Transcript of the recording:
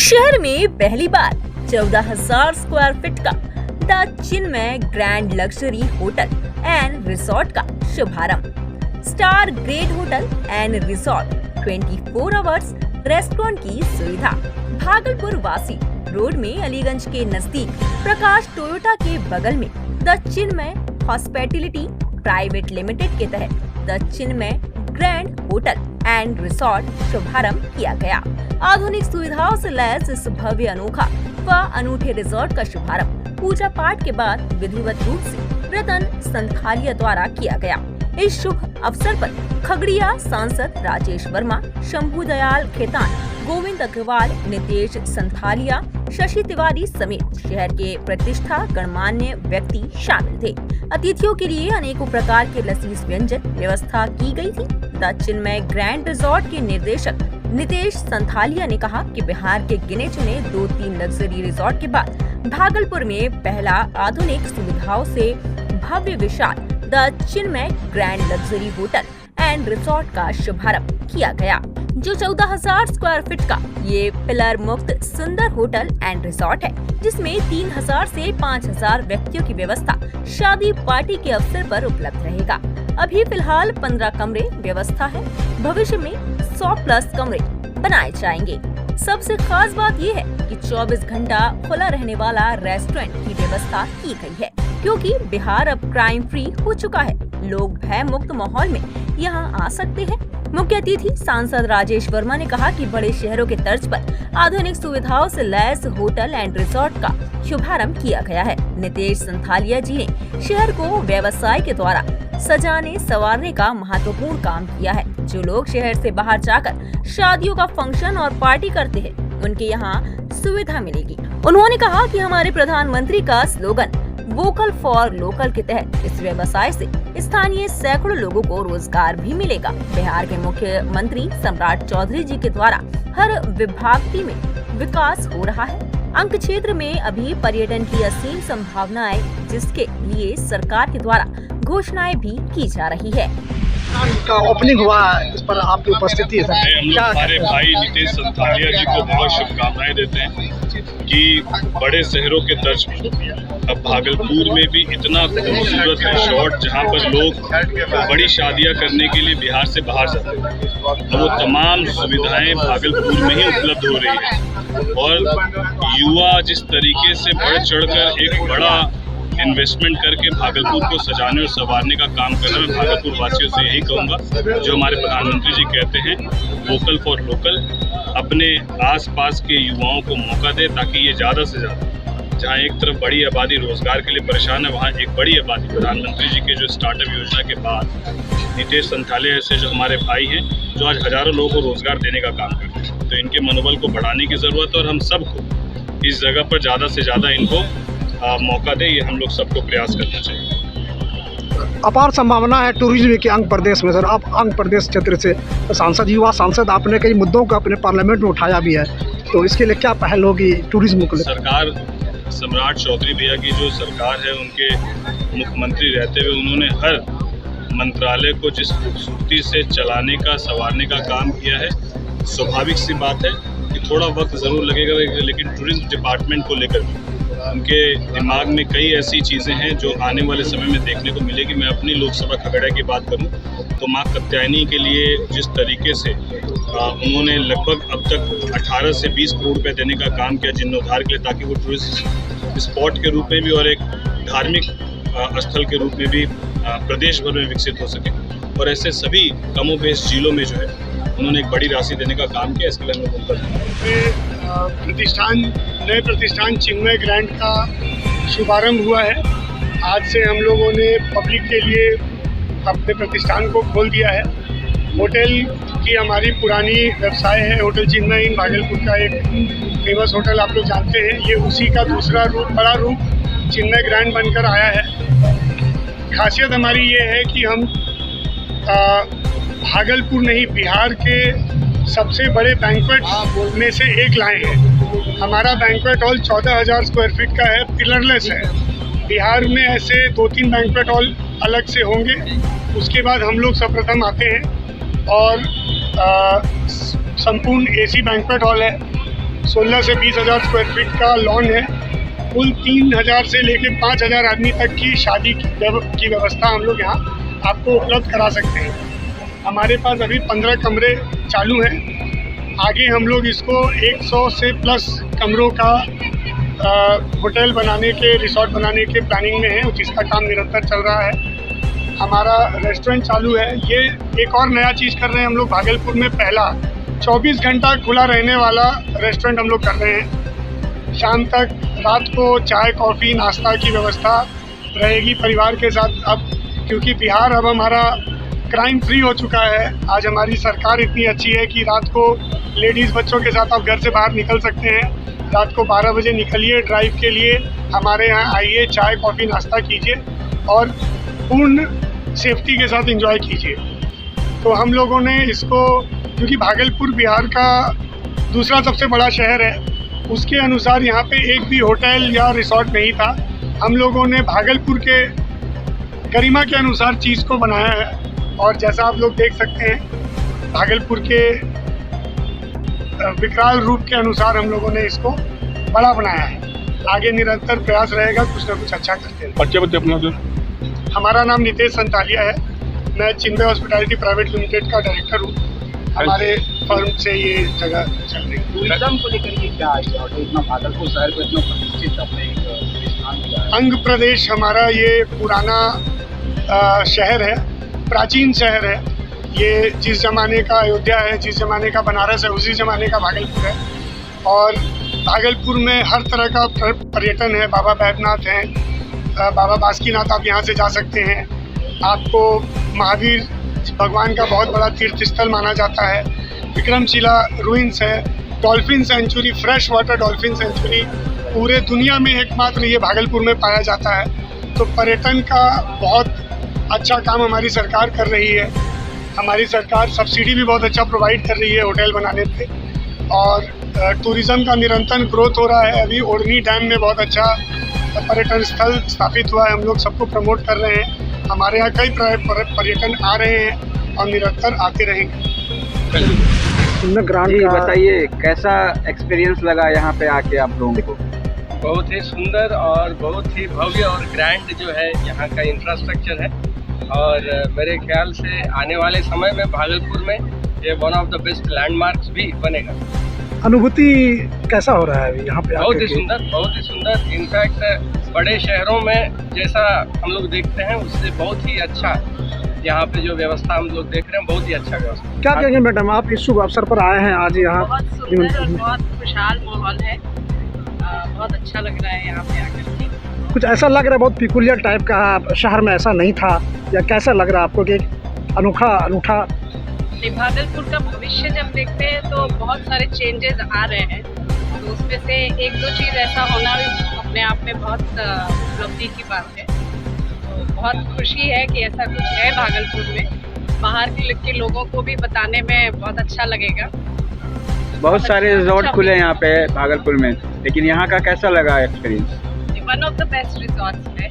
शहर में पहली बार 14,000 स्क्वायर फीट का the Chinmay grand luxury hotel and resort का शुभारंभ। Star grade hotel and resort 24 hours restaurant की सुविधा। भागलपुर वासी रोड में अलीगंज के नजदीक प्रकाश टोयोटा के बगल में the Chinmay hospitality private limited के तहत the Chinmay grand hotel and resort शुभारंभ किया गया। आधुनिक सुविधाओं से लैस इस भव्य अनोखा व अनूठे रिसोर्ट का शुभारंभ पूजा पाठ के बाद विधिवत रूप से रतन संथालिया द्वारा किया गया। इस शुभ अवसर पर खगड़िया सांसद राजेश वर्मा, शंभू दयाल खेतान, गोविंद अग्रवाल, नितेश संथालिया, शशि तिवारी समेत शहर के प्रतिष्ठा गणमान्य व्यक्ति शामिल थे। अतिथियों के लिए अनेकों प्रकार के लजीज व्यंजन व्यवस्था की गई थी। द चिन्मय ग्रैंड रिसोर्ट के निर्देशक नितेश संथालिया ने कहा कि बिहार के गिने चुने 2-3 लग्जरी रिसोर्ट के बाद भागलपुर में पहला आधुनिक सुविधाओं से भव्य विशाल the Chinmay grand luxury hotel and resort का शुभारंभ किया गया, जो 14,000 स्क्वायर फीट का ये पिलर मुक्त सुंदर होटल एंड रिसोर्ट है, जिसमें 3,000 से 5,000 व्यक्तियों की व्यवस्था शादी पार्टी के अवसर पर उपलब्ध रहेगा। अभी फिलहाल 15 कमरे व्यवस्था है, भविष्य में 100+ कमरे बनाए जाएंगे। सबसे खास बात ये है कि 24 घंटा खुला रहने वाला रेस्टोरेंट की व्यवस्था की गई है, क्योंकि बिहार अब क्राइम फ्री हो चुका है। लोग भय मुक्त माहौल में यहाँ आ सकते हैं। मुख्य अतिथि सांसद राजेश वर्मा ने कहा कि बड़े शहरों के तर्ज पर आधुनिक सुविधाओं से लैस होटल एंड रिसोर्ट का शुभारंभ किया गया है। नितेश संथालिया जी ने शहर को व्यवसाय के द्वारा सजाने संवारने का महत्वपूर्ण काम किया है। जो लोग शहर से बाहर जाकर शादियों का फंक्शन और पार्टी करते हैं, उनके यहाँ सुविधा मिलेगी। उन्होंने कहा कि हमारे प्रधानमंत्री का स्लोगन वोकल फॉर लोकल के तहत इस व्यवसाय से स्थानीय सैकड़ों लोगों को रोजगार भी मिलेगा। बिहार के मुख्यमंत्री सम्राट चौधरी जी के द्वारा हर विभाग में विकास हो रहा है। अंक क्षेत्र में अभी पर्यटन की असीम संभावनाएं, जिसके लिए सरकार के द्वारा घोषणाएं भी की जा रही है। का ओपनिंग हुआ, इस पर आपकी उपस्थिति है। हम लोग हमारे भाई नितेश संथालिया जी को बहुत शुभकामनाएं देते हैं कि बड़े शहरों के तर्ज पर अब भागलपुर में भी इतना खूबसूरत रिसोर्ट, जहां पर लोग बड़ी शादियां करने के लिए बिहार से बाहर जाते हैं, तो वो तमाम सुविधाएं भागलपुर में ही उपलब्ध हो रही है। और युवा जिस तरीके से बढ़ चढ़कर एक बड़ा इन्वेस्टमेंट करके भागलपुर को सजाने और संवारने का काम कर रहे हैं, मैं भागलपुर वासियों से यही कहूँगा, जो हमारे प्रधानमंत्री जी कहते हैं वोकल फॉर लोकल, अपने आसपास के युवाओं को मौका दे, ताकि ये ज़्यादा से ज़्यादा, जहाँ एक तरफ बड़ी आबादी रोजगार के लिए परेशान है, वहाँ एक बड़ी आबादी प्रधानमंत्री जी के जो स्टार्टअप योजना के बाद नितेश संथालिया से जो हमारे भाई हैं, जो आज हजारों लोगों को रोजगार देने का काम करते हैं, तो इनके मनोबल को बढ़ाने की ज़रूरत है और हम सबको इस जगह पर ज़्यादा से ज़्यादा इनको मौका दे, ये हम लोग सबको प्रयास करना चाहिए। अपार संभावना है टूरिज्म के अंग प्रदेश में। सर, आप अंग प्रदेश क्षेत्र से सांसद, युवा सांसद, आपने कई मुद्दों को अपने पार्लियामेंट में उठाया भी है, तो इसके लिए क्या पहल होगी टूरिज्म को लेकर? सरकार, सम्राट चौधरी भैया की जो सरकार है, उनके मुख्यमंत्री रहते हुए उन्होंने हर मंत्रालय को जिस खूबसूरती से चलाने का, संवारने का काम किया है, स्वाभाविक सी बात है कि थोड़ा वक्त ज़रूर लगेगा, लेकिन टूरिज्म डिपार्टमेंट को लेकर उनके दिमाग में कई ऐसी चीज़ें हैं जो आने वाले समय में देखने को मिलेगी। मैं अपनी लोकसभा खगड़िया की बात करूं तो मां कात्यायनी के लिए जिस तरीके से उन्होंने लगभग अब तक 18 से 20 करोड़ रुपए देने का काम किया जीर्णोद्धार के लिए, ताकि वो टूरिस्ट स्पॉट के रूप में भी और एक धार्मिक स्थल के रूप में भी प्रदेश भर में विकसित हो सके। और ऐसे सभी कमोबेश जिलों में जो है उन्होंने एक बड़ी राशि देने का काम किया। इसके लिए मैं नए प्रतिष्ठान चिन्मय ग्रैंड का शुभारंभ हुआ है। आज से हम लोगों ने पब्लिक के लिए अपने प्रतिष्ठान को खोल दिया है। होटल की हमारी पुरानी व्यवसाय है, होटल चिन्मय इन भागलपुर का एक फेमस होटल आप लोग जानते हैं। ये उसी का दूसरा रूप, बड़ा रूप चिन्मय ग्रैंड बनकर आया है। खासियत हमारी ये है कि हम भागलपुर नहीं, बिहार के सबसे बड़े बैंक्वेट में से एक लाए हैं। हमारा बैंक्वेट हॉल 14,000 स्क्वायर फीट का है, पिलरलेस है। बिहार में ऐसे 2-3 बैंक्वेट हॉल अलग से होंगे, उसके बाद हम लोग सर्वप्रथम आते हैं। और संपूर्ण AC बैंक्वेट हॉल है, 16 से 20 हज़ार स्क्वायर फीट का लॉन है। कुल 3,000 से लेकर 5,000 आदमी तक की शादी की व्यवस्था हम लोग यहाँ आपको उपलब्ध करा सकते हैं। हमारे पास अभी 15 कमरे चालू हैं। आगे हम लोग इसको 100 से प्लस कमरों का होटल बनाने के, रिसोर्ट बनाने के प्लानिंग में है, जिसका काम निरंतर चल रहा है। हमारा रेस्टोरेंट चालू है। ये एक और नया चीज़ कर रहे हैं हम लोग, भागलपुर में पहला 24 घंटा खुला रहने वाला रेस्टोरेंट हम लोग कर रहे हैं। शाम तक, रात को चाय, कॉफ़ी, नाश्ता की व्यवस्था रहेगी परिवार के साथ। अब क्योंकि बिहार अब हमारा क्राइम फ्री हो चुका है, आज हमारी सरकार इतनी अच्छी है कि रात को लेडीज़ बच्चों के साथ आप घर से बाहर निकल सकते हैं। रात को 12 बजे निकलिए ड्राइव के लिए, हमारे यहाँ आइए, चाय, कॉफ़ी, नाश्ता कीजिए और पूर्ण सेफ्टी के साथ एंजॉय कीजिए। तो हम लोगों ने इसको, क्योंकि भागलपुर बिहार का दूसरा सबसे बड़ा शहर है, उसके अनुसार यहाँ पे एक भी होटल या रिसोर्ट नहीं था। हम लोगों ने भागलपुर के गरिमा के अनुसार चीज़ को बनाया है और जैसा आप लोग देख सकते हैं, भागलपुर के विकराल रूप के अनुसार हम लोगों ने इसको बड़ा बनाया है। आगे निरंतर प्रयास रहेगा, कुछ ना कुछ अच्छा करते हैं। बच्चे अपना जो हमारा नाम नितेश संतालिया है। मैं चिन्मय हॉस्पिटैलिटी प्राइवेट लिमिटेड का डायरेक्टर हूँ। हमारे फर्म से ये जगह चल रही है। टूरिज्म को लेकर के क्या है और इतना भागलपुर शहर को इतना प्रतिष्ठित अपने एक स्थान दिया है? अंग प्रदेश हमारा ये पुराना शहर है, प्राचीन शहर है। ये जिस ज़माने का अयोध्या है, जिस ज़माने का बनारस है, उसी ज़माने का भागलपुर है। और भागलपुर में हर तरह का पर्यटन है। बाबा बैद्यनाथ हैं, बाबा बासुकीनाथ, आप यहाँ से जा सकते हैं। आपको महावीर भगवान का बहुत बड़ा तीर्थ स्थल माना जाता है। विक्रमशिला रूइंस है, dolphin century, fresh water dolphin century पूरे दुनिया में एकमात्र ये भागलपुर में पाया जाता है। तो पर्यटन का बहुत अच्छा काम हमारी सरकार कर रही है। हमारी सरकार सब्सिडी भी बहुत अच्छा प्रोवाइड कर रही है होटल बनाने पे, और टूरिज़्म का निरंतर ग्रोथ हो रहा है। अभी ओढ़नी डैम में बहुत अच्छा पर्यटन स्थल स्थापित हुआ है, हम लोग सबको प्रमोट कर रहे हैं। हमारे यहाँ कई पर्यटन आ रहे हैं और निरंतर आते रहेंगे। जी बताइए, कैसा एक्सपीरियंस लगा यहाँ पे आके आप लोगों को? बहुत ही सुंदर और बहुत ही भव्य और ग्रैंड जो है यहाँ का इंफ्रास्ट्रक्चर है। और मेरे ख्याल से आने वाले समय में भागलपुर में ये one of the best landmarks भी बनेगा। अनुभूति कैसा हो रहा है अभी यहाँ पे? बहुत ही सुंदर, बहुत ही सुंदर। इनफैक्ट बड़े शहरों में जैसा हम लोग देखते हैं उससे बहुत ही अच्छा यहाँ पे जो व्यवस्था हम लोग देख रहे हैं, बहुत ही अच्छा व्यवस्था। क्या कहेंगे मैडम, आप इस शुभ अवसर पर आए हैं आज यहाँ? बहुत सुंदर और बहुत खुशहाल माहौल है। बहुत अच्छा लग रहा है यहाँ पे आकर के। कुछ ऐसा लग रहा है बहुत पिकुलियर टाइप का, शहर में ऐसा नहीं था, या कैसा लग रहा है आपको कि अनूठा? भागलपुर का भविष्य जब देखते हैं तो बहुत सारे चेंजेस आ रहे हैं, तो उसमें से एक दो चीज़ ऐसा होना भी अपने आप में बहुत उपलब्धि की बात है। तो बहुत खुशी है कि ऐसा कुछ है भागलपुर में। बाहर के लोगों को भी बताने में बहुत अच्छा लगेगा। बहुत सारे रिजॉर्ट खुले हैं यहाँ पे भागलपुर में, लेकिन यहाँ का कैसा लगा experience? One of the best resorts है।